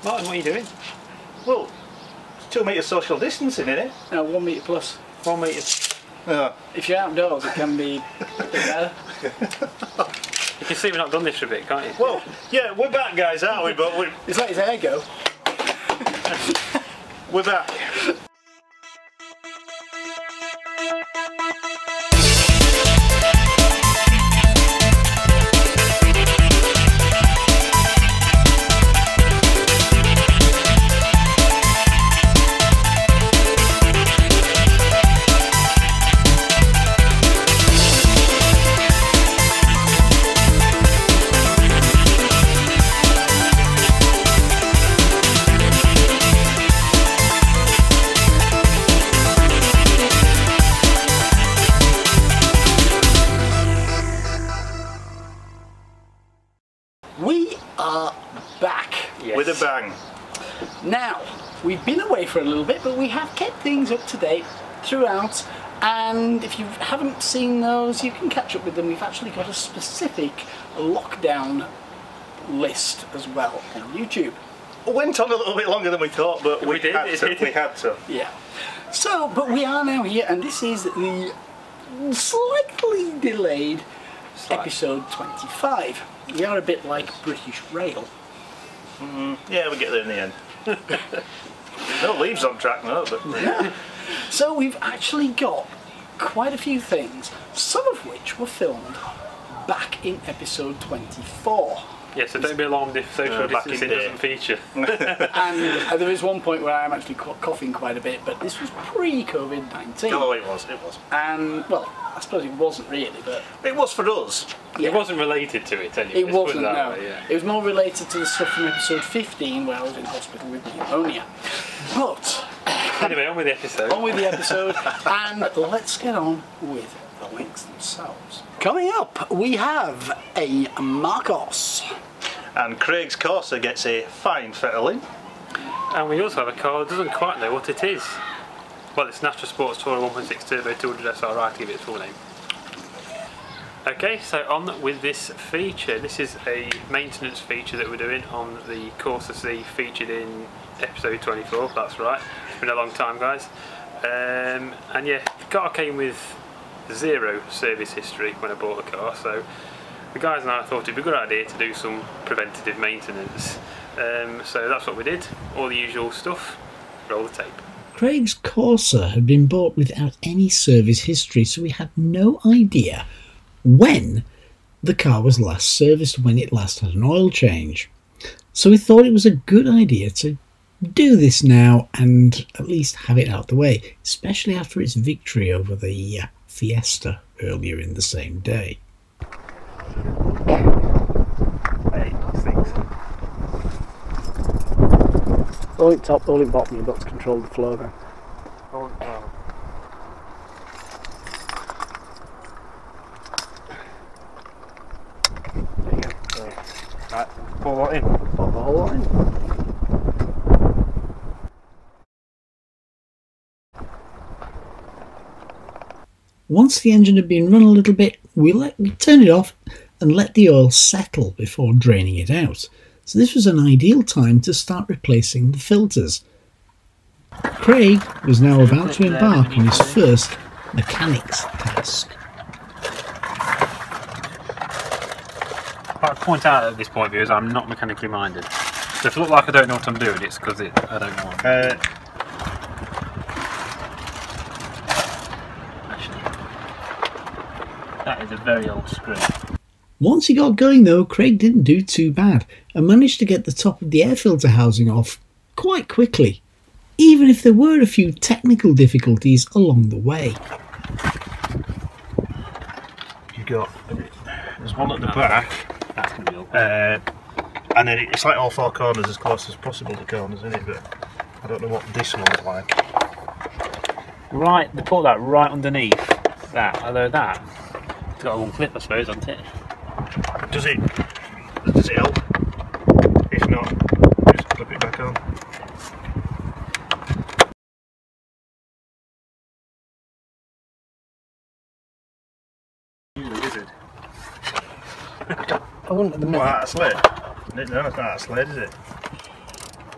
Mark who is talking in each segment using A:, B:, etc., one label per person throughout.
A: Martin, what are you doing?
B: Well, it's 2 metre social distancing, isn't it?
C: No, 1 metre plus.
A: 1 metre.
C: If you're outdoors, it can be a bit better.
A: You can see we've not done this for a bit, can't you?
B: Well, yeah, we're back, guys, aren't we? But
C: It's let his hair go.
B: we're back.
C: We are back.
A: Yes.
B: With a bang.
C: Now, we've been away for a little bit, but we have kept things up to date throughout. And if you haven't seen those, you can catch up with them. We've actually got a specific lockdown list as well on YouTube.
B: It went on a little bit longer than we thought, but we
A: did,
B: had to. We had to.
C: Yeah. So, but we are now here, and this is the slightly delayed episode 25. We are a bit like British Rail.
B: Yeah, we get there in the end. No leaves on track, no, but...
C: Yeah. So we've actually got quite a few things, some of which were filmed back in episode 24.
A: Yeah, so don't be alarmed if social distancing doesn't feature.
C: And there is one point where I'm actually coughing quite a bit, but this was pre-COVID-19.
B: Oh, it was.
C: And, well, I suppose it wasn't really, but...
B: It was for us.
C: Yeah.
A: It wasn't related to it anyway.
C: It wasn't,
A: that
C: no.
A: way, yeah.
C: It was more related to the stuff from episode 15 where I was in hospital with pneumonia. But...
A: Anyway, on with the episode.
C: On with the episode, and let's get on with the links themselves. Coming up, we have a Marcos.
B: And Craig's Corsa gets a fine fettling.
A: And we also have a car that doesn't quite know what it is. Well, it's an Astra Sports Tourer 1.6 Turbo 200 SRI to give it its full name. Okay, so on with this feature. This is a maintenance feature that we're doing on the Corsa C featured in episode 24, that's right. It's been a long time, guys. And yeah, the car came with 0 service history when I bought the car, so the guys and I thought it'd be a good idea to do some preventative maintenance. So that's what we did, all the usual stuff. Roll the tape.
D: Craig's Corsa had been bought without any service history, so we had no idea when the car was last serviced, when it last had an oil change. So we thought it was a good idea to do this now and at least have it out the way, especially after its victory over the Fiesta earlier in the same day.
A: Hey, these things.
C: Rolling top, rolling bottom, you've got to control the flow then.
A: There you go. Right, pour that in.
C: Put the whole lot in.
D: Once the engine had been run a little bit, we turned it off and let the oil settle before draining it out. So this was an ideal time to start replacing the filters. Craig was now about to embark on his first mechanics task.
A: I'll point out at this point, viewers, I'm not mechanically minded. So if it looks like I don't know what I'm doing, it's because I don't know what I'm doing. Actually, that is a very old screw.
D: Once he got going though, Craig didn't do too bad and managed to get the top of the air filter housing off quite quickly, even if there were a few technical difficulties along the way.
B: There's one at the back,
A: That's going to be awkward.
B: and then it's like all 4 corners as close as possible to corners, isn't it? But I don't know what this one's like.
A: Right, they put that right underneath that, although that, it's got a long clip I suppose, hasn't it?
B: Does it help? If not, just clip it back on.
A: Wizard.
C: I wouldn't at the minute.
B: What, out of sled? No, it's not out of sled, is it?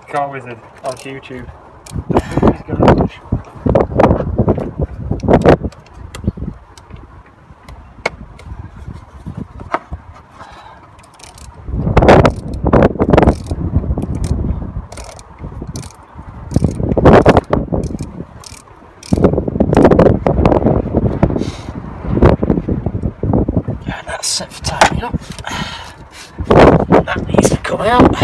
A: Car Wizard on YouTube.
C: His garage. Yeah, that's set for tightening up. That needs to come out.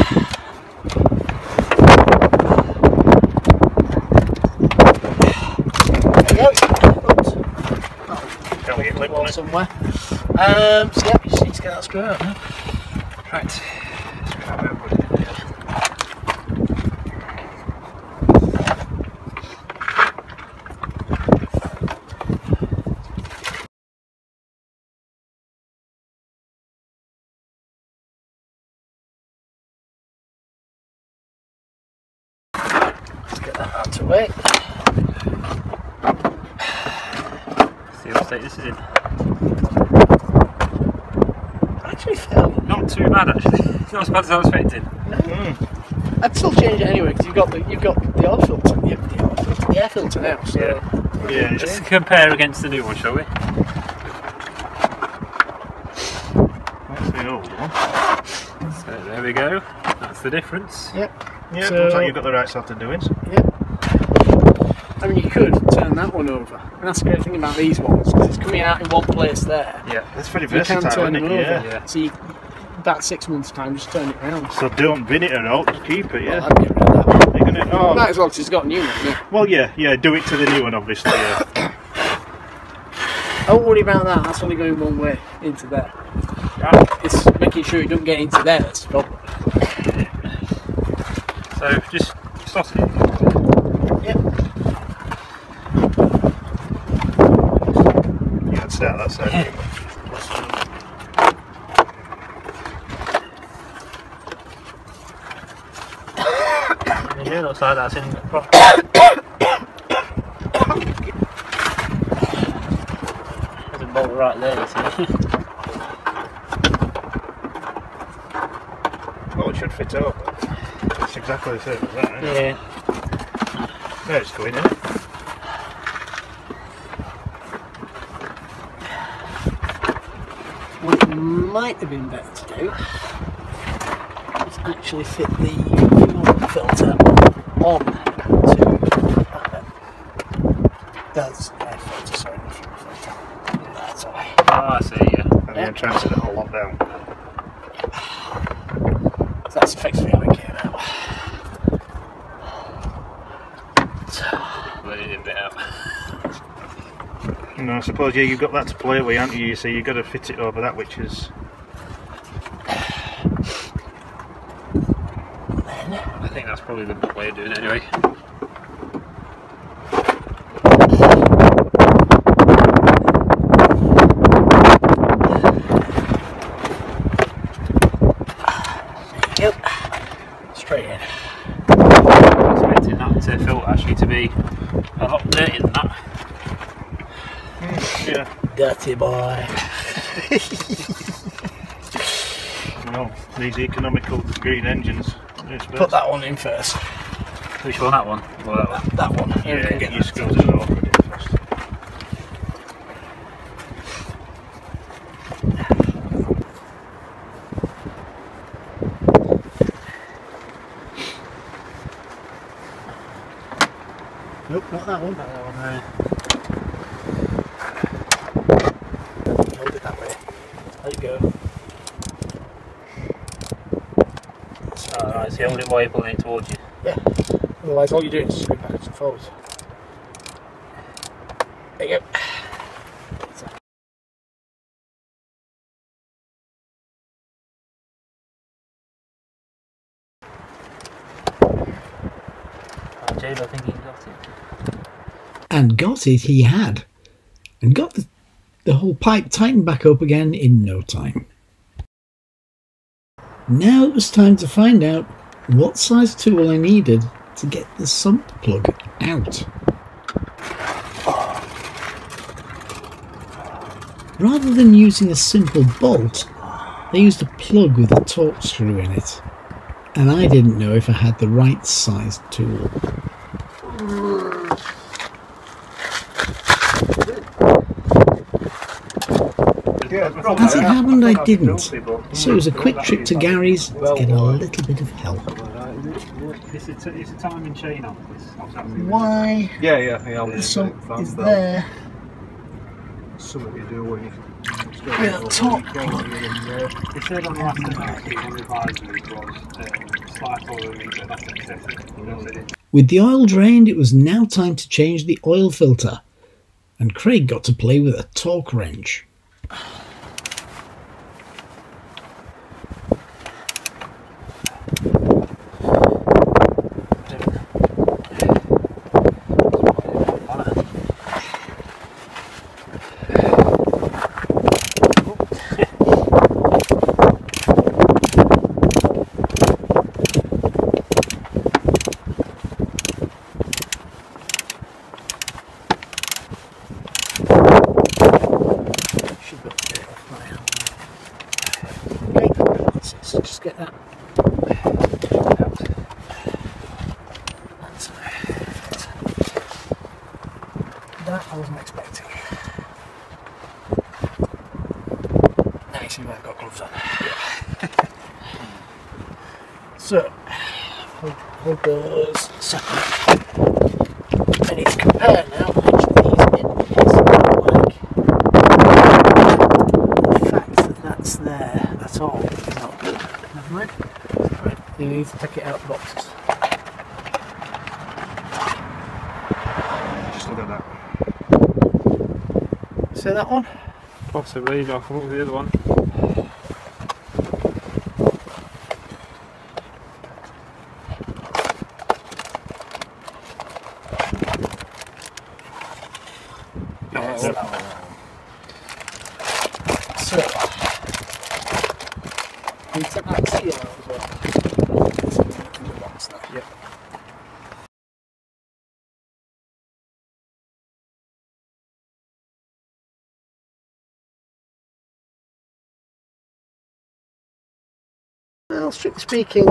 C: Somewhere. So yeah, you just need to get that screw out now.
A: Right.
C: Let's get that out of the way.
A: See what state this is in.
C: Actually fairly
A: Not too bad actually. It's not as bad as I was expecting.
C: I'd still change it anyway because you've got the oil filter, the air filter now. So
A: Yeah. Let's compare against the new one, shall we?
B: That's the old one.
A: So there we go. That's the difference.
C: Yep.
B: Yeah,
C: So-
B: looks like you've got the right sort of doings.
C: Yep. I mean, you could turn that one over. And that's the great thing about these ones because it's coming out in one place there.
A: Yeah.
B: That's very
C: You can
B: versatile,
C: turn
B: isn't
C: them
B: it?
C: over.
B: Yeah.
C: So you, about 6 months' time, just turn it round.
B: So don't bin it out, just keep it, yeah.
C: Well, I'd get rid of that one.
B: You're gonna, oh,
C: Might as well because it's got a new one. Yeah.
B: well, yeah, do it to the new one, obviously, yeah.
C: Don't worry about that. That's only going one way into there. It's making sure you don't get into there. That's the problem.
A: So just slot it in.
C: Yep.
B: Yeah, I'd start that side.
A: Yeah, looks like that's in. There's a bolt right there, you see.
B: Well, it should fit over. It's exactly the same as that, isn't it?
A: Yeah.
B: There it's going in.
C: What might have been better to do is actually fit the fuel filter on to that's air filter, sorry, not fuel filter. That's all right.
A: Oh, I see, yeah.
B: And the entrance is all locked down.
C: So that's effectively how it came out.
A: Let it in a bit out.
B: No, I suppose, yeah, you've got that to play with, haven't you? You see, you've got to fit it over that, which is...
A: I think that's probably the way of doing it anyway.
C: Yep. Straight in.
A: I'm expecting that filter actually to be a lot dirtier than that.
B: Yeah.
C: Dirty boy.
B: Well, these economical green engines.
C: Put that one in first.
A: Which one? That one? Or that one?
C: That one.
B: Yeah, get your screws in off with it first.
C: Nope, not that one.
A: That one there.
C: Hold it that way. Let it go.
A: Oh, right, so you hold it while you're pulling it towards you.
C: Yeah. Otherwise, all you're doing is screw backwards and forwards. There you go.
A: Oh, Jade, I think he got it.
D: And got it he had. And got the whole pipe tightened back up again in no time. Now it was time to find out what size tool I needed to get the sump plug out. Rather than using a simple bolt, they used a plug with a torque screw in it. and I didn't know if I had the right size tool. As it happened, I didn't, so it was a quick trip to Gary's to get a little bit of help.
A: It's a timing chain on this.
C: Why?
B: Yeah.
C: Is there?
B: Something you do when you
C: Yeah, top.
A: It said on the last announcement on the advisory was slight oil leak, but that's excessive.
D: With the oil drained, it was now time to change the oil filter, and Craig got to play with a torque wrench. Just get that. That I wasn't expecting. Now you see where I've got gloves on. So, hold those separate. I need to compare now which of these bits like. The fact that that's there at all is not good. Never mind. Right, you need to take it out of the boxes.
B: just look at that.
C: See that one?
A: Possibly, I'll come up with the other one.
C: So, you take that seal out as well. In the box there.
A: Yep.
C: Well, strictly speaking,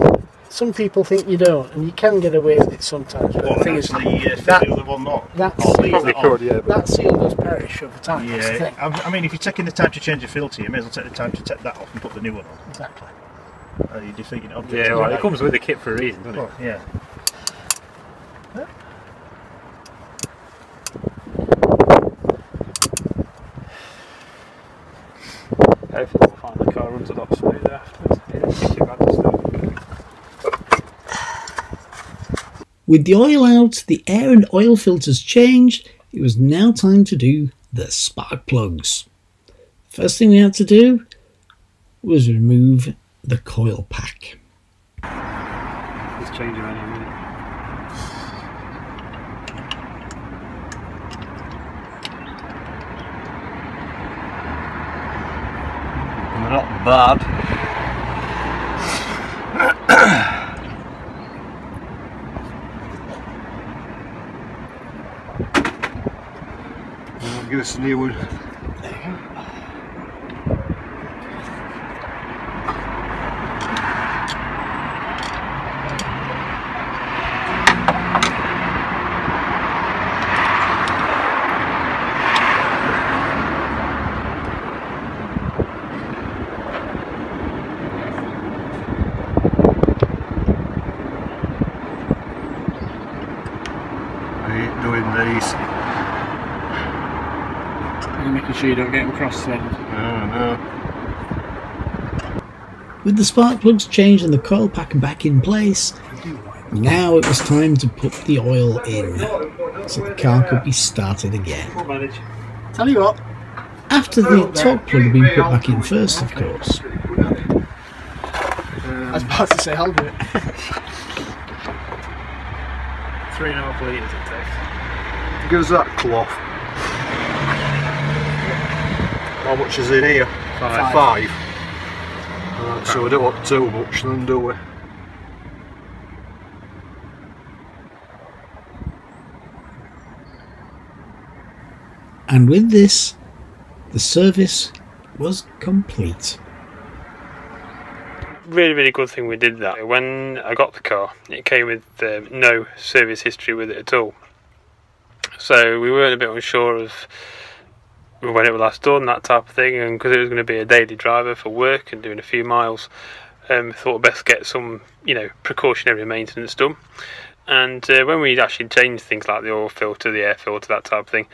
C: some people think you don't, and you can get away with it sometimes. But the thing is,
B: the other one not.
C: that
A: Probably could, yeah.
C: that seal does perish over time. That's the thing.
B: I mean, if you're taking the time to change the filter, you may as well take the time to take that off and put the new one on.
C: Exactly.
B: You're defeating objects.
A: Yeah, well, it comes with the kit for a reason, doesn't it?
B: Oh, yeah.
A: Hopefully we'll find the car runs a lot smoother afterwards. Yeah, it's not too bad to start.
D: With the oil out, the air and oil filters changed, it was now time to do the spark plugs. First thing we had to do was remove the coil pack.
A: Just change around in a minute.
B: Not bad. Give us a new one. Doing these.
C: You're making sure you don't get them cross-threaded.
B: No.
D: With the spark plugs changed and the coil pack back in place, now it was time to put the oil in, so the car could be started again.
A: We'll manage.
C: Tell you what,
D: After the torque plug had been put back in first, of course.
C: I was about to say, I'll do it.
A: 3.5 litres it takes.
B: Give us that cloth. How much is in here?
A: Five.
B: Right, so we don't want too much then, do we?
D: And with this, the service was complete.
A: really good thing we did that. When I got the car, it came with no service history with it at all. So we weren't a bit unsure of when it was last done, that type of thing, and because it was going to be a daily driver for work and doing a few miles, thought best get some, you know, precautionary maintenance done. And when we actually changed things like the oil filter, the air filter, that type of thing,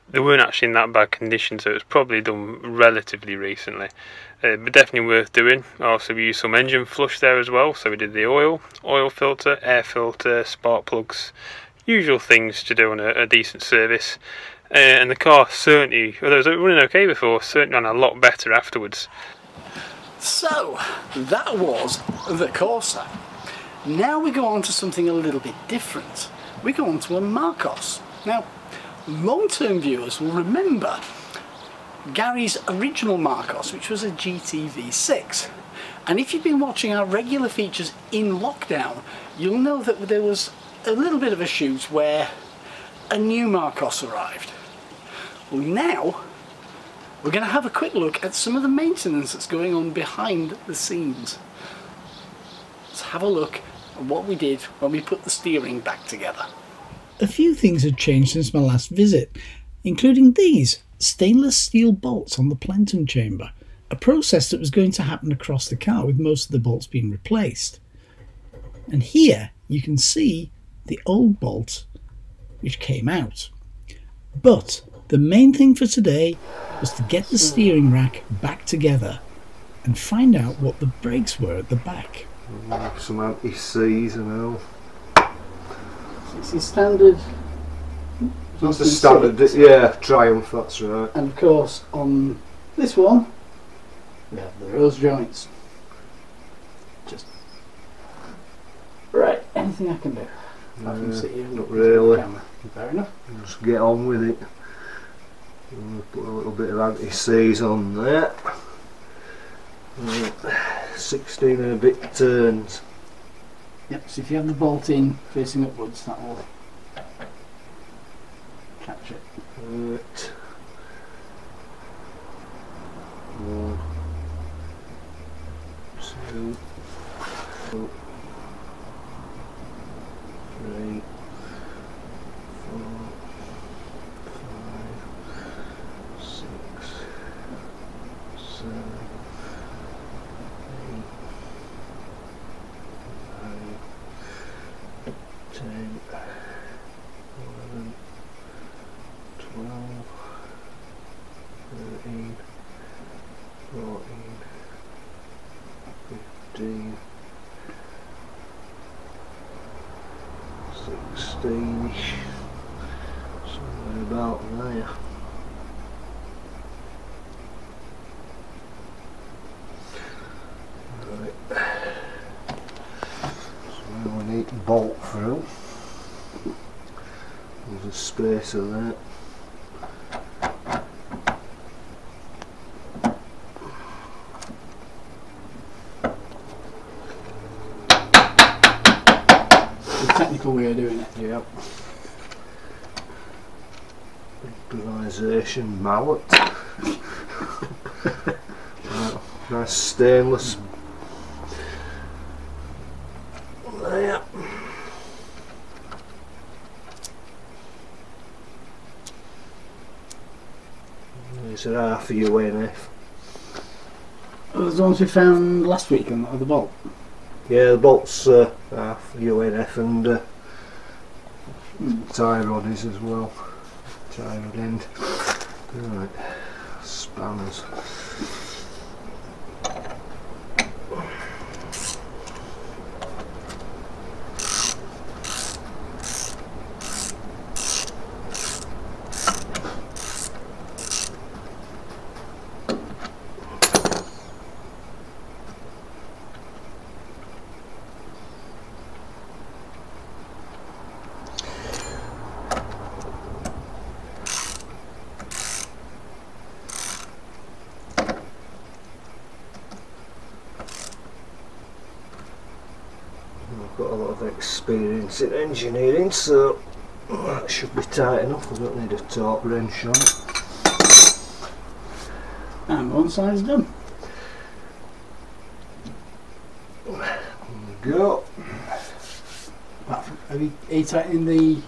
A: they weren't actually in that bad condition, so it was probably done relatively recently. But definitely worth doing. Also, we used some engine flush there as well, so we did the oil filter, air filter, spark plugs, usual things to do on a decent service. And the car certainly, although it was running okay before, certainly ran a lot better afterwards.
C: So, that was the Corsa. Now we go on to something a little bit different. We go on to a Marcos. Now, long-term viewers will remember Gary's original Marcos, which was a GT V6. And if you've been watching our regular features in lockdown, you'll know that there was a little bit of a shoot where a new Marcos arrived. Well, now we're going to have a quick look at some of the maintenance that's going on behind the scenes. Let's have a look at what we did when we put the steering back together.
D: A few things had changed since my last visit, including these stainless steel bolts on the plenum chamber, a process that was going to happen across the car with most of the bolts being replaced. And here you can see the old bolt which came out. But the main thing for today was to get the steering rack back together and find out what the brakes were at the back.
B: Some anti-seize and all.
C: It's your standard.
B: That's the standard, yeah, Triumph, that's right.
C: And of course, on this one, we have the rose joints. Just right. Anything I can do? I can sit here and
B: not really.
C: Fair enough.
B: Just get on with it. Put a little bit of anti-seize on there. 16 and a bit turns.
C: Yep, so if you have the bolt in facing upwards, that will catch it.
B: Right. 1, 2, 3, 4, 5, 6, 7, 8, 9, 10, 11, 12, 13, 14, 15, 16-ish, somewhere about there. Right, so now we need to bolt through. There's a spacer there.
C: Technical way of doing it.
B: Yep. Improvisation mallet. Nice stainless. There. These are half a UNF.
C: Those ones we found last week on the bolt.
B: Yeah, the bolt's half UNF and tie rod is as well. Tie rod end. Right, spanners. I've got a lot of experience in engineering, so that should be tight enough. I don't need a torque wrench on it.
C: And one side's done.
B: go.
C: Are you tightening the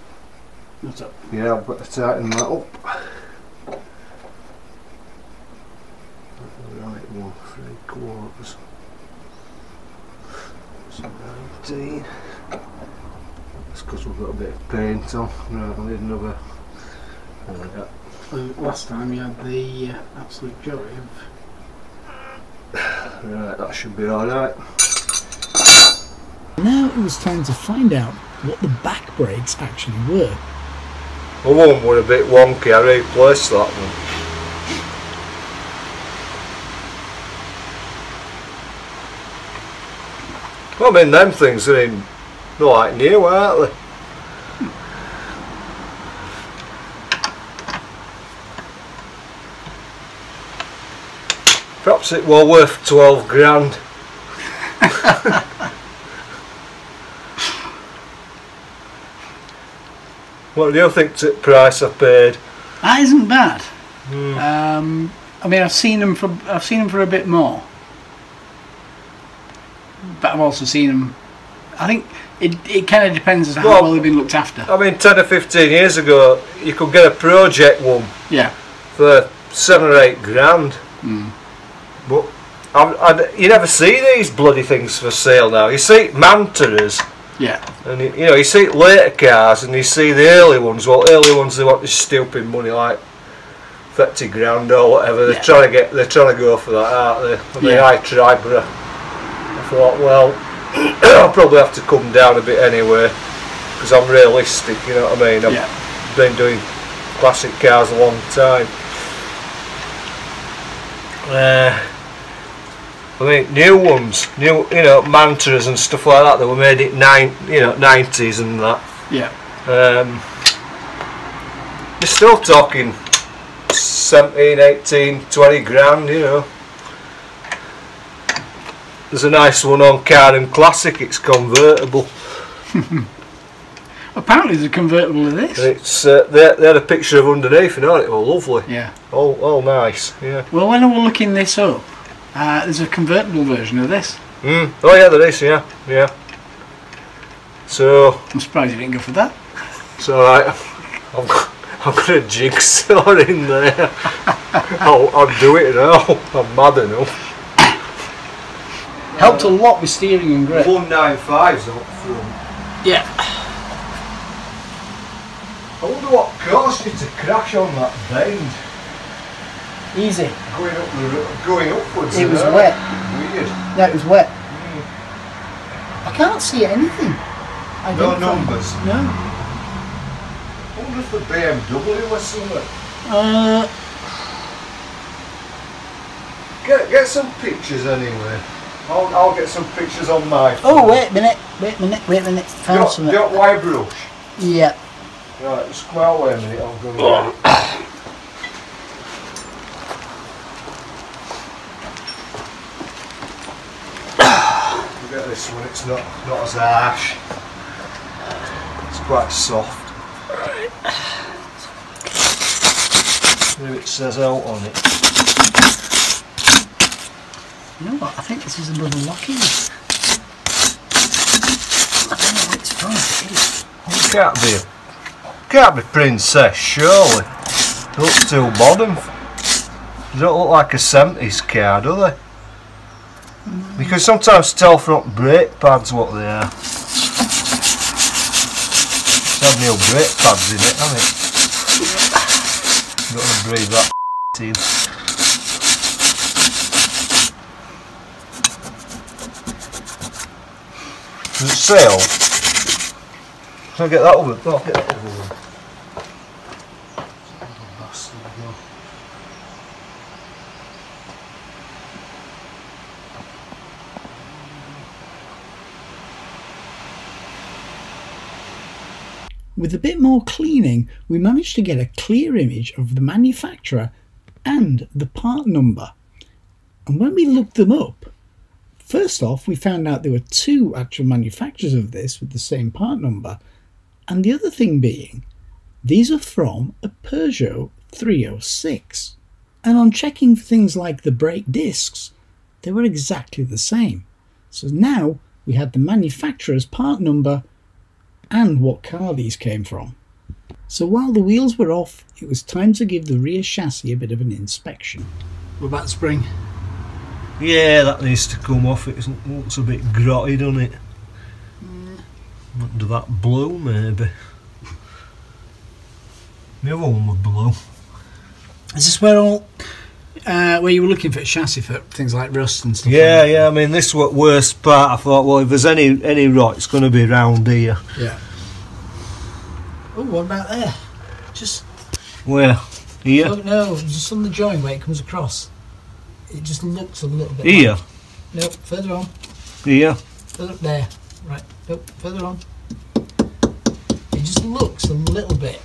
C: nut up?
B: Yeah, I've got to tighten that up. Right, 1 3/4. So 19. That's because we've got a bit of paint on. Right, I need another.
C: Last time you had the absolute joy of...
B: Right, that should be alright.
D: Now it was time to find out what the back brakes actually were.
B: The one was a bit wonky, I replaced that one. Well, I mean, them things are in, they're like new, aren't they? Perhaps it was worth 12 grand. What do you think the price I paid?
C: That isn't bad. I mean, I've seen them for a bit more, but I've also seen them. I think it kind of depends on how well they've been looked after.
B: I mean, 10 or 15 years ago, you could get a project one.
C: Yeah.
B: For 7 or 8 grand. But you never see these bloody things for sale now. You see Manturas.
C: Yeah.
B: And you see later cars and you see the early ones. Well, early ones, they want this stupid money like 30 grand or whatever. They're trying to go for that, aren't they? I tried, but I thought, well, I'll probably have to come down a bit anyway because I'm realistic. You know what I mean? I've been doing classic cars a long time. I mean, new ones, Manturas and stuff like that. They were made in 90s and that.
C: Yeah.
B: You're still talking 17, 18, 20 grand. There's a nice one on Carden Classic. It's convertible.
C: Apparently, there's a convertible of this.
B: It's they had a picture of underneath, and it was lovely.
C: Yeah.
B: All nice. Yeah.
C: Well, when I was looking this up, there's a convertible version of this.
B: Oh yeah, there is. Yeah. So
C: I'm surprised you didn't go for that.
B: It's alright. I've got a jigsaw in there. I'll do it now. I'm mad enough.
C: Helped a lot with steering and grip.
B: 195's up front.
C: Yeah.
B: I wonder what caused you to crash on that bend.
C: Easy.
B: Going upwards.
C: It was wet.
B: Weird.
C: Yeah, it was wet. I can't see anything.
B: No numbers.
C: No.
B: I wonder if the BMW was somewhere. Get some pictures anyway. I'll get some pictures on my phone.
C: Oh, wait a minute. Found something.
B: You got wire brush?
C: Yeah.
B: Right, just come out wait a minute, I'll go and get it. Look at this one, it's not as harsh. It's quite soft.
C: Right.
B: Here it says out on it.
C: You know what, I think this is another locking. I don't know which one it is.
B: It can't be Princess, surely. They look too modern. They don't look like a 70s car, do they? You can sometimes tell from brake pads what they are. It's had new brake pads in it, hasn't it? You don't want to breathe that in. Does it sail? Can I get that over? No, I'll get that over one.
D: With a bit more cleaning, we managed to get a clear image of the manufacturer and the part number. And when we looked them up, first off, we found out there were 2 actual manufacturers of this with the same part number. And the other thing being, these are from a Peugeot 306. And on checking for things like the brake discs, they were exactly the same. So now we had the manufacturer's part number and what car these came from. So while the wheels were off, it was time to give the rear chassis a bit of an inspection. What about the spring?
B: Yeah, that needs to come off. It looks a bit grotty, doesn't it? Under that blue, maybe. The other one was blue.
D: Is this where all where you were looking for a chassis for things like rust and stuff?
B: Yeah,
D: like that?
B: yeah. I mean, this was the worst part. I thought, well, if there's any rot, it's going to be round here.
D: Yeah. Oh, what about there? Just
B: where? Here?
D: Oh no, just on the joint where it comes across. It just looks a little bit.
B: Here?
D: Like, no, further on.
B: Here?
D: Further up there. Right. Nope, further on. It just looks a little bit.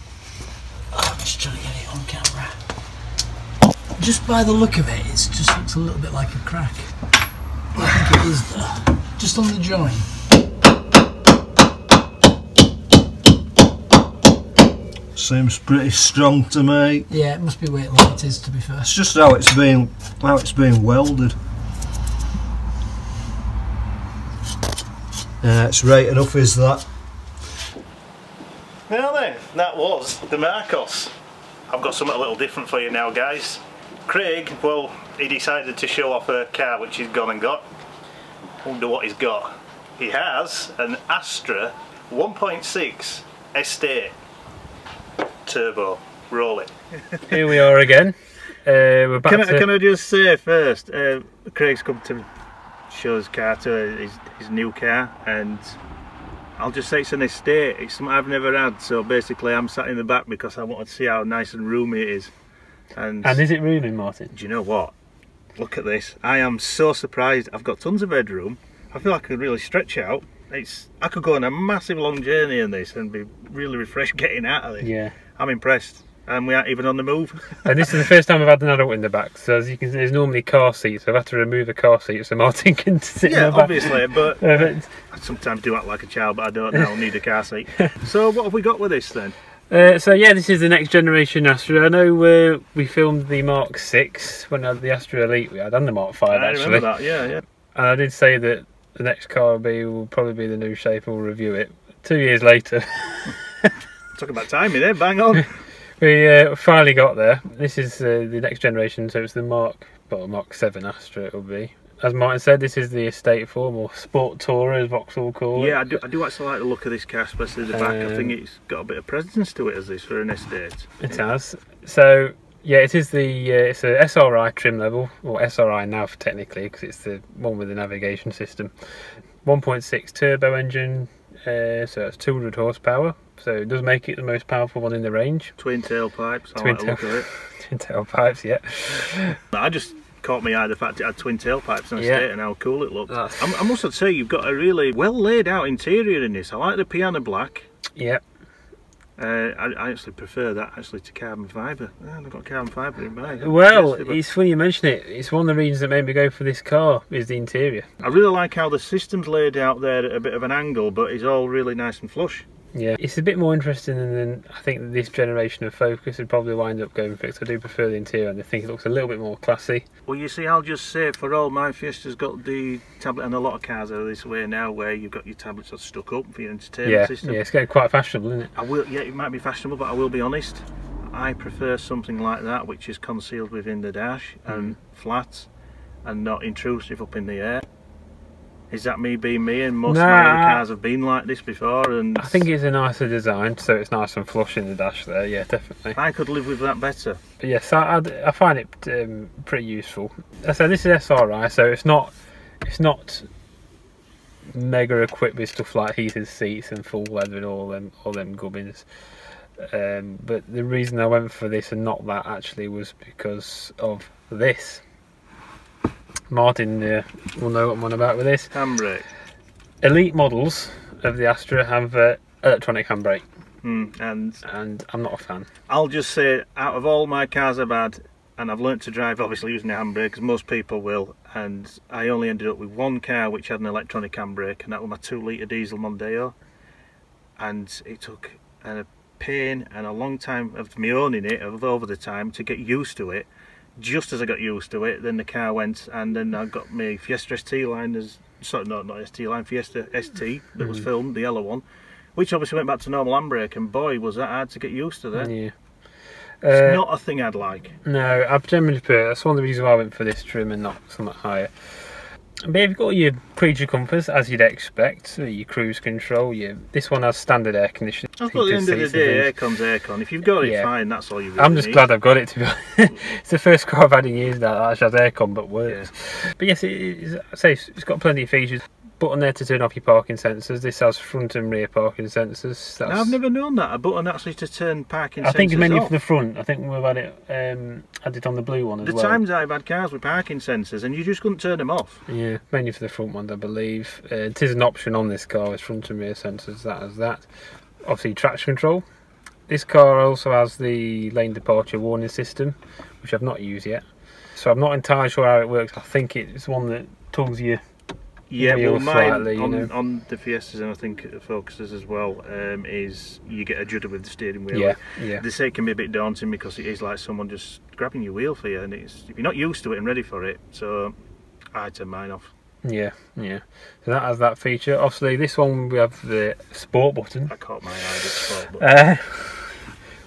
D: Oh, I'm just trying to get it on camera. Just by the look of it, it just looks a little bit like a crack. I think it is though. Just on the joint.
B: Seems pretty strong to me.
D: Yeah, it must be weight like it is, to be fair.
B: It's just how it's being welded. It's right enough, is that?
E: Now then, that was the Marcos. I've got something a little different for you now, guys. Craig, well, he decided to show off a car which he's gone and got. Wonder what he's got. He has an Astra 1.6 Estate turbo. Roll it.
A: Here we are again. We're back
E: Can I just say first, Craig's come to show his car to his new car, and I'll just say it's an Estate. It's something I've never had, so basically I'm sat in the back because I wanted to see how nice and roomy it is. And
A: is it roomy, Martin?
E: do you know what? Look at this. I am so surprised. I've got tons of headroom. I feel like I could really stretch out. I could go on a massive long journey in this and be really refreshed getting out of this.
A: Yeah.
E: I'm impressed. And we aren't even on the move.
A: And this is the first time I've had an adult in the back, so as you can see, there's normally car seats, so I've had to remove the car seat so Martin can sit in the back.
E: Obviously, but I sometimes do act like a child, but I don't now need a car seat. So what have we got with this then?
A: So yeah, this is the next generation Astra. I know we filmed the Mark 6 when I had the Astra Elite we had, and the Mark 5 actually.
E: I remember that, yeah.
A: And I did say that the next car will probably be the new shape, and we'll review it. 2 years later.
E: Talk about timing there, bang on.
A: We finally got there. This is the next generation, so it's the Mark 7 Astra it will be. As Martin said, this is the estate form, or Sport Tourer as Vauxhall call it.
E: Yeah, I do actually like the look of this car, especially the back. I think it's got a bit of presence to it as this for an estate.
A: It has. So yeah, it is it's a SRI trim level, or SRI now technically, because it's the one with the navigation system. 1.6 turbo engine, so it's 200 horsepower. So it does make it the most powerful one in the range.
E: Twin tailpipes, I like the look of it.
A: Twin tailpipes, yeah.
E: I just caught my eye the fact it had twin tailpipes on a state and how cool it looked. I must say, you've got a really well laid out interior in this. I like the piano black.
A: Yeah.
E: I actually prefer that to carbon fibre. I've got carbon fibre in mine.
A: Well, it's funny you mention it. It's one of the reasons that made me go for this car is the interior.
E: I really like how the system's laid out there at a bit of an angle, but it's all really nice and flush.
A: Yeah, it's a bit more interesting than I think this generation of Focus would probably wind up going for, because I do prefer the interior and I think it looks a little bit more classy.
E: Well, you see, I'll just say, for all, my Fiesta's got the tablet, and a lot of cars are this way now, where you've got your tablets are stuck up for your entertainment system. Yeah,
A: it's getting quite fashionable, isn't it?
E: Yeah, it might be fashionable, but I will be honest, I prefer something like that, which is concealed within the dash and flat and not intrusive up in the air. Is that me being me, and most of my other cars have been like this before? And
A: I think it's a nicer design, so it's nice and flush in the dash there, yeah, definitely.
E: I could live with that better.
A: But yes, I find it pretty useful. So this is SRI, so it's not mega equipped with stuff like heated seats and full leather and all them gubbins. But the reason I went for this and not that actually was because of this. Martin will know what I'm on about with this.
E: Handbrake.
A: Elite models of the Astra have electronic handbrake.
E: And
A: I'm not a fan.
E: I'll just say, out of all my cars I've had, and I've learnt to drive obviously using a handbrake, as most people will, and I only ended up with one car which had an electronic handbrake, and that was my 2-litre diesel Mondeo, and it took a pain and a long time of me owning it over the time to get used to it. just as I got used to it, then the car went, and then I got my Fiesta ST line as, sorry, no, not ST line, Fiesta ST that was filmed, the yellow one, which obviously went back to normal handbrake, and boy was that hard to get used to that.
A: Yeah.
E: It's not a thing I'd like.
A: No, I've generally prefer, that's one of the reasons why I went for this trim and not somewhat higher. But you've got your creature comforts as you'd expect, so your cruise control. This one has standard air conditioning.
E: I thought at the end of the day, aircon's aircon. If you've got it, fine. That's all you really
A: I'm just
E: need.
A: glad I've got it, to be honest. It's the first car I've had in years now that actually has aircon but works. Yeah. But yes, it's got plenty of features. Button there to turn off your parking sensors. This has front and rear parking sensors.
E: I've never known that, a button actually to turn parking sensors off.
A: I think it's mainly for the front. I think we've had it on the blue one as well.
E: The times I've had cars with parking sensors and you just couldn't turn them off.
A: Yeah, mainly for the front ones, I believe. It is an option on this car, it's front and rear sensors, that as that. Obviously traction control. This car also has the lane departure warning system, which I've not used yet. So I'm not entirely sure how it works. I think it's one that tugs you.
E: Yeah, well, mine
A: slightly,
E: on the Fiestas, and I think the Focuses as well, is you get adjusted with the steering wheel.
A: Yeah, yeah.
E: They say it can be a bit daunting because it is like someone just grabbing your wheel for you, and it's, if you're not used to it and ready for it, so I turn mine off.
A: Yeah, yeah. So that has that feature. Obviously, this one we have the sport button.
E: I caught my eye at sport button.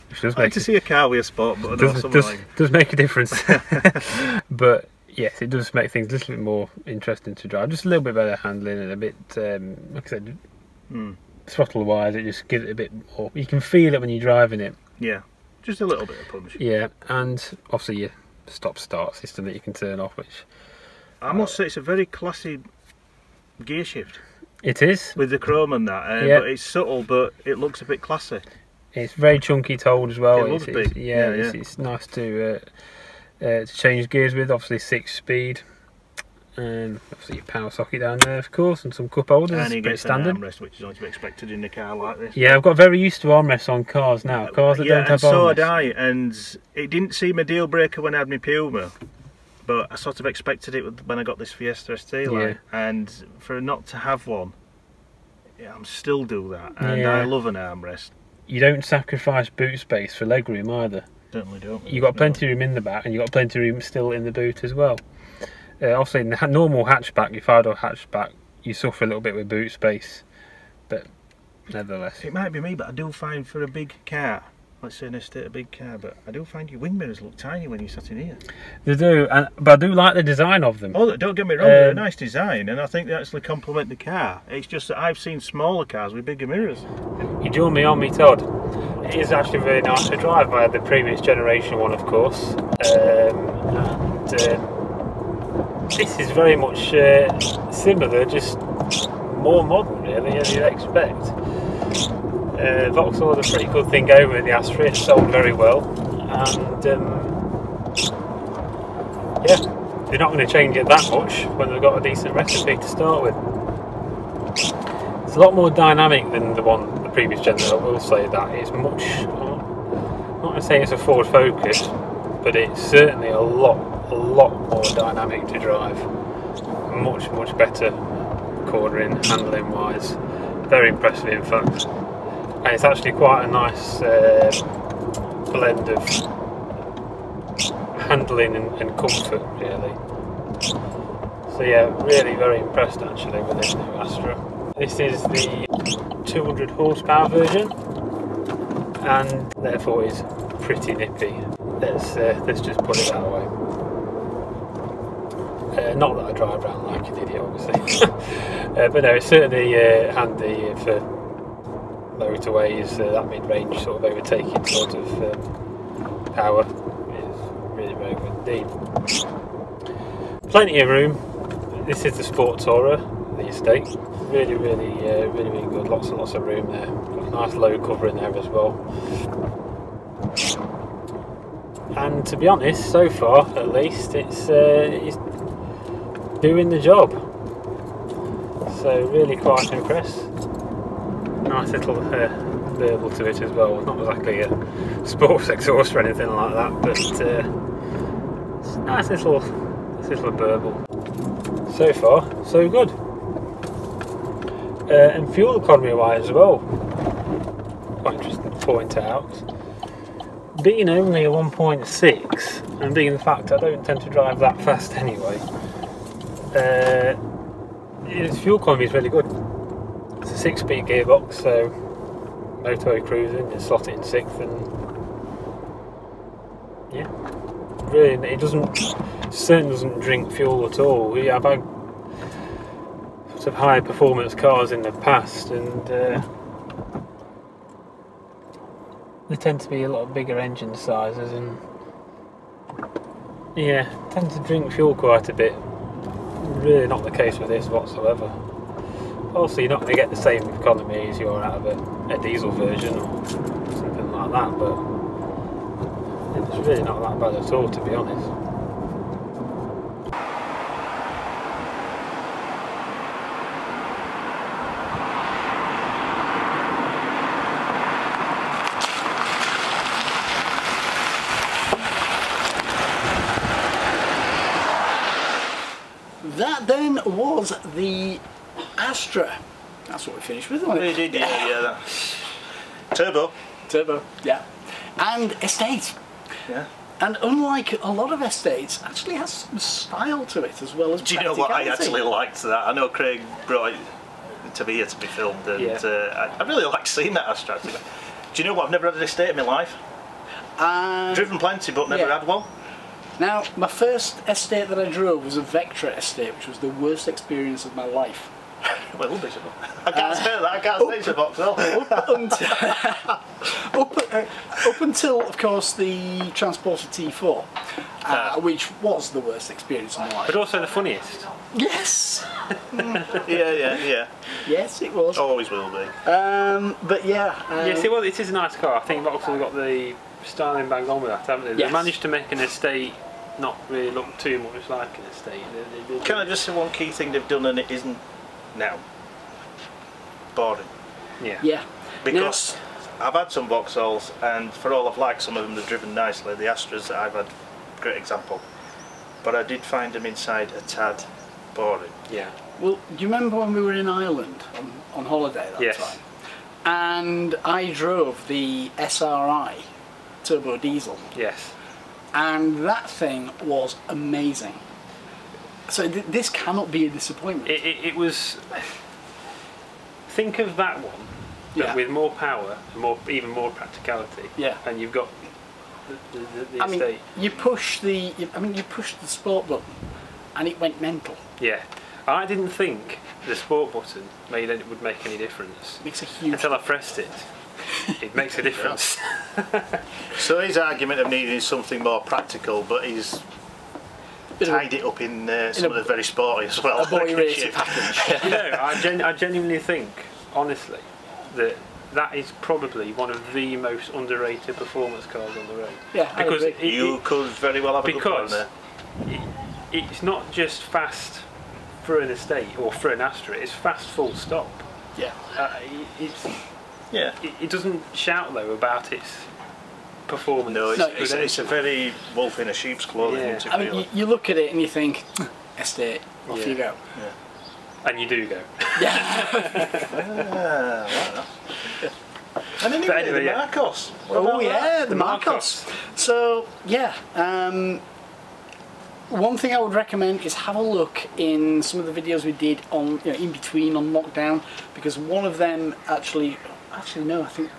A: Which does
E: I like to see a car with a sport button.
A: Does make a difference. But yes, it does make things a little bit more interesting to drive. Just a little bit better handling and a bit, like I said, throttle wise, it just gives it a bit more. You can feel it when you're driving it.
E: Yeah, just a little bit of punch.
A: Yeah, and obviously your stop-start system that you can turn off, which
E: I must say it's a very classy gear shift.
A: It is.
E: With the chrome and that, but it's subtle, but it looks a bit classy.
A: It's very chunky toed as well.
E: It looks big.
A: Yeah, it's nice to change gears with. Obviously 6-speed, and obviously your power socket down there, of course, and some cup holders.
E: And you get
A: standard
E: an armrest, which is only to be expected in a car like this.
A: Yeah, I've got very used to armrests on cars now. Cars that don't have armrests.
E: So had I, and it didn't seem a deal breaker when I had my Puma, but I sort of expected it when I got this Fiesta ST line, and for not to have one, I'm still do that, and I love an armrest. You
A: don't sacrifice boot space for legroom either.
E: Certainly don't.
A: You've got plenty of room in the back, and you've got plenty of room still in the boot as well. Obviously, in the normal hatchback, your 5-door hatchback, you suffer a little bit with boot space, but nevertheless.
E: It might be me, but I do find for a big car, let's say an estate, a big car, but I do find your wing mirrors look tiny when you sat in here.
A: They do, but I do like the design of them.
E: Oh, don't get me wrong, they're a nice design, and I think they actually complement the car. It's just that I've seen smaller cars with bigger mirrors.
A: You join me on me, Todd. It is actually very nice to drive. I had the previous generation one, of course, this is very much similar, just more modern, really, as you'd expect. Vauxhall had a pretty good thing going with the Asteroid, sold very well, and yeah, they're not going to change it that much when they've got a decent recipe to start with. It's a lot more dynamic than the previous gen, I will say that. It's much, I'm not going to say it's a Ford Focus, but it's certainly a lot more dynamic to drive. Much better quartering, handling wise. Very impressive, in fact. And it's actually quite a nice blend of handling and comfort, really. So yeah, really very impressed actually with this new Astra. This is the 200 horsepower version, and therefore is pretty nippy. Let's just put it that way. Not that I drive around like an idiot, obviously, but no, it's certainly handy for motorways. That mid-range sort of overtaking sort of power is really very good indeed. Plenty of room. This is the Sport Tourer, the estate. Really good. Lots and lots of room there. Got a nice low cover in there as well. And to be honest, so far at least, it's doing the job. So really quite impressed. Nice little burble to it as well. Not exactly a sports exhaust or anything like that, but it's a nice little burble. So far, so good. And fuel economy wise as well, quite interesting to point out. Being only a 1.6 and being the fact I don't tend to drive that fast anyway, its fuel economy is really good. It's a 6-speed gearbox, so motorway cruising, you slot it in 6th, and yeah, really, it certainly doesn't drink fuel at all. I've had sort of high performance cars in the past, and they tend to be a lot bigger engine sizes, and yeah, tend to drink fuel quite a bit. Really not the case with this whatsoever. Also, you're not going to get the same economy as you are out of a diesel version or something like that, but it's really not that bad at all, to be honest.
C: That then was the Astra. That's what we finished with, wasn't it?
E: We did, yeah. Turbo.
C: Turbo, yeah. And Estate.
E: Yeah.
C: And unlike a lot of Estates, actually has some style to it as well as
E: Do you know what? I
C: practicality.
E: actually liked that. I know Craig brought it to be here to be filmed, and
A: Yeah.
E: I really liked seeing that Astra. Do you know what? I've never had an Estate in my life. Driven plenty, but never had one.
C: Now, my first Estate that I drove was a Vectra Estate, which was the worst experience of my life.
E: Well, I can't say that. I can't say it's a Vauxhall.
C: Up until, of course, the Transporter T4, which was the worst experience of my life.
A: But also the funniest.
C: Yes!
E: Yeah.
C: Yes, it was.
E: Always will be.
C: But yeah.
A: Yes, it is a nice car. I think Vauxhall got the styling bang on with that, haven't they?
C: Yes.
A: They managed to make an Estate not really look too much like an Estate.
E: Can I just say one key thing they've done and it isn't now? Boring.
A: Yeah.
C: Yeah.
E: Because I've had some Vauxhalls, and for all I've liked some of them, they've driven nicely. The Astras that I've had, great example. But I did find them inside a tad boring.
A: Yeah.
C: Well, do you remember when we were in Ireland on holiday that time? And I drove the SRI turbo diesel.
A: Yes.
C: And that thing was amazing. So this cannot be a disappointment.
A: It was. Think of that one, but with more power, even more practicality.
C: Yeah.
A: And you've got the
C: I mean,
A: Estate.
C: you pushed the sport button, and it went mental.
A: Yeah. I didn't think the sport button would make any difference.
C: It makes a huge.
A: Until I pressed it. It makes a difference.
E: So his argument of needing something more practical, but he's tied it up in something very sporty as well.
C: A boy racing package.
A: No, I genuinely think, honestly, that is probably one of the most underrated performance cars on the road.
C: Yeah,
A: because
E: you could very well have a good point there.
A: It's not just fast for an Estate or for an Astra, it's fast full stop.
C: Yeah.
A: It doesn't shout though about its performance.
E: No, it's a very wolf in a sheep's clothing.
A: Yeah.
E: To
C: I mean, you look at it and you think, Estate, off you go.
E: Yeah.
A: And you do go.
E: And anyway, the Marcos.
C: The Marcos. So one thing I would recommend is have a look in some of the videos we did on in between on lockdown, because one of them actually no, I think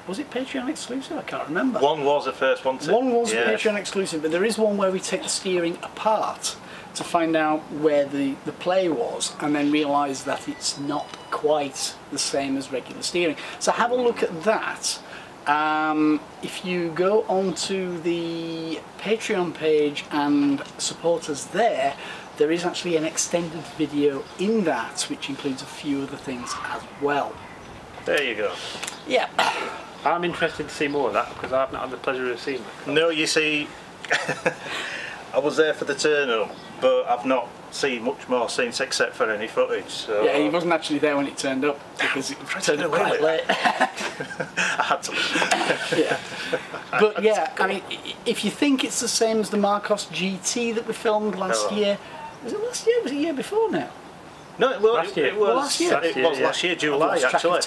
C: was it Patreon exclusive? I can't remember.
E: One was the first one.
C: One was Patreon exclusive, but there is one where we take the steering apart to find out where the play was, and then realise that it's not quite the same as regular steering. So have a look at that. If you go onto the Patreon page and support us there is actually an extended video in that which includes a few other things as well.
E: There you go.
C: Yeah.
A: I'm interested to see more of that because I've not had the pleasure of seeing it.
E: No, you see, I was there for the turn-up, but I've not seen much more since except for any footage. So.
C: Yeah, he wasn't actually there when it turned up because it turned up quite late.
E: I had to leave.
C: Yeah. But yeah, I mean, if you think it's the same as the Marcos GT that we filmed last year, was it last year? Was it the year before now?
E: No, it was last year. It was last year, July actually.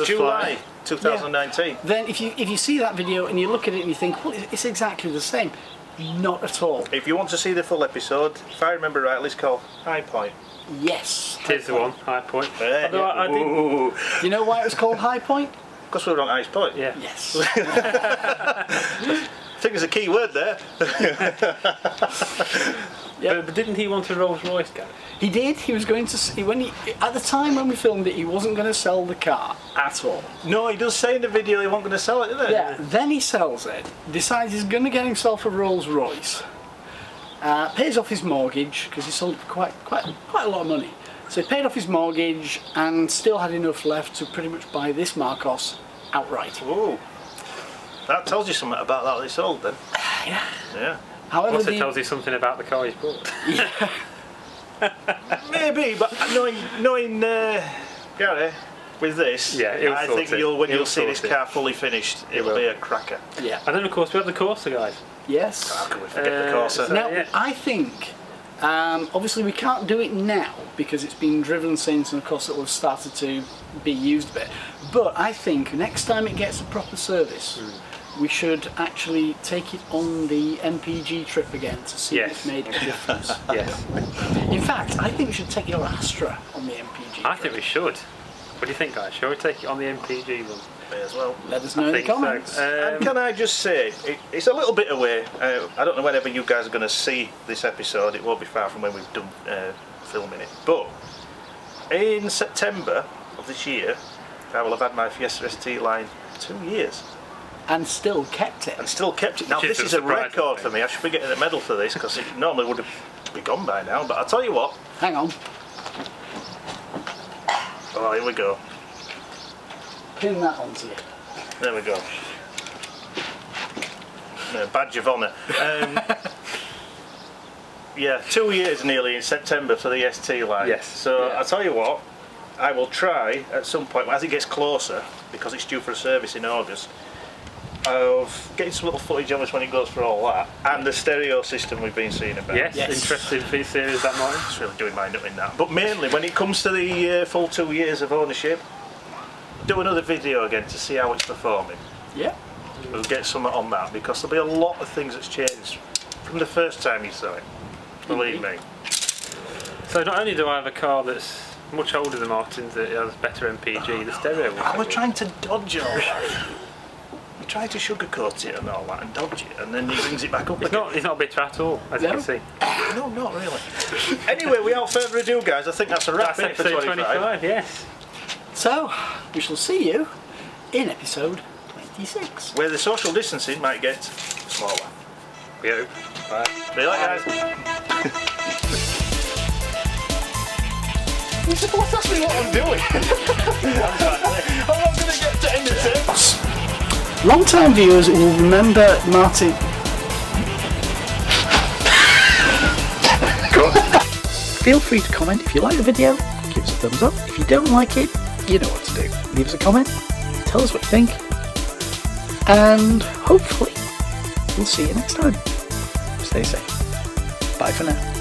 E: July 2019.
C: Then if you see that video and you look at it and you think, well, it's exactly the same, Not at all.
E: If you want to see the full episode, if I remember rightly, it's called High Point.
C: Yes.
A: It is the one, High Point.
E: Yeah.
A: I didn't.
E: Ooh.
C: Do you know why it was called High Point?
E: Because we were on Ice Point.
A: Yeah.
C: Yes.
E: I think there's a key word there.
A: But didn't he want a Rolls Royce, Gary?
C: He did. He was going to see at the time when we filmed it. He wasn't going to sell the car at all.
E: No, he does say in the video he wasn't going to sell it, didn't he?
C: Yeah. Then he sells it. Decides he's going to get himself a Rolls Royce. Pays off his mortgage because he sold it for quite a lot of money. So he paid off his mortgage and still had enough left to pretty much buy this Marcos outright.
E: Ooh. That tells you something about that they sold then.
C: Yeah.
E: Yeah.
C: However,
A: Also tells you something about the car he's bought.
E: Maybe, but knowing Gary, with this,
A: Yeah, he'll
E: I
A: sort
E: think
A: it.
E: when
A: He'll
E: you'll see this
A: sort it.
E: car fully finished, it'll
A: will.
E: be a cracker.
C: Yeah.
A: And then of course we have the Corsa, guys.
C: Yes.
E: How can we forget the Corsa?
A: so-
C: Now,
A: yeah.
C: I think, obviously we can't do it now because it's been driven since, and of course it will have started to be used a bit. But I think next time it gets a proper service, we should actually take it on the MPG trip again to see if it's made a difference.
A: Yes.
C: In fact, I think we should take your Astra on the MPG
A: I
C: trip.
A: think we should. What do you think, guys? Shall we take it on the MPG one?
E: May as well.
C: Let us know in the
A: think so.
C: comments.
E: And can I just say, it's a little bit away. I don't know whenever you guys are going to see this episode. It won't be far from when we've done filming it. But in September of this year, I will have had my Fiesta ST line 2 years.
C: And still kept it.
E: And still kept it. Now
A: Which is
E: this is
A: a
E: a
A: surprise,
E: record
A: I
E: for
A: think.
E: me. I should be getting a medal for this because it normally would have been gone by now. But I'll tell you what.
C: Hang on.
E: Oh, here we go.
C: Pin that onto you.
E: There we go. Badge of honour. Yeah, 2 years nearly in September for the ST line.
A: Yes.
E: So
C: Yeah.
E: I'll tell you what, I will try at some point, as it gets closer, because it's due for a service in August, of getting some little footage of us when it goes for all that, and the stereo system we've been seeing about.
A: Yes,
C: Yes.
A: interesting for your series that morning.
E: It's really doing mind up in that. But mainly when it comes to the full 2 years of ownership, do another video again to see how it's performing.
C: Yeah.
E: We'll get some on that because there'll be a lot of things that's changed from the first time you saw it. Believe me.
A: So not only do I have a car that's much older than Martin's that has better MPG, the stereo will
E: We're
A: take it.
E: trying to dodge all that. We try to sugarcoat it and all that and dodge it, and then he brings it back up again.
A: He's not bitter at all, as you
C: No.
A: can see.
E: No, not really. Anyway, without further ado, guys, I think that's a wrap
A: That's
E: in for
A: episode
E: 25.
A: 25, yes.
C: So, we shall see you in episode 26.
E: Where the social distancing might get smaller.
A: We hope. Bye.
E: See you later, guys. You're supposed to ask me what I'm doing. I'm not going to get to end the tips.
C: Long-time viewers will remember Martin. Feel free to comment if you like the video, give us a thumbs up. If you don't like it, you know what to do. Leave us a comment, tell us what you think, and hopefully we'll see you next time. Stay safe. Bye for now.